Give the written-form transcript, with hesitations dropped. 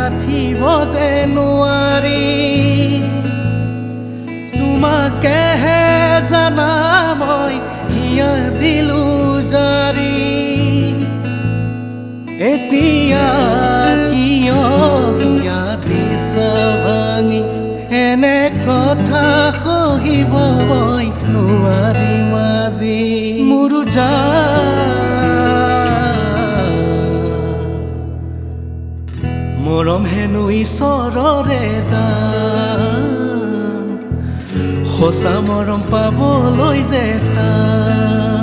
ৰাখিব যে নোৱাৰি তোমাকেহে জানা মই হিয়া দিলো জাৰি এতিয়া কিয় হিয়া দিছা ভাঙি এনে কথা সহিব মই নোৱাৰিম আজি মোৰ মৰম হেনো ঈশ্বৰৰে দান সঁচা মৰম পাবলৈ যে টান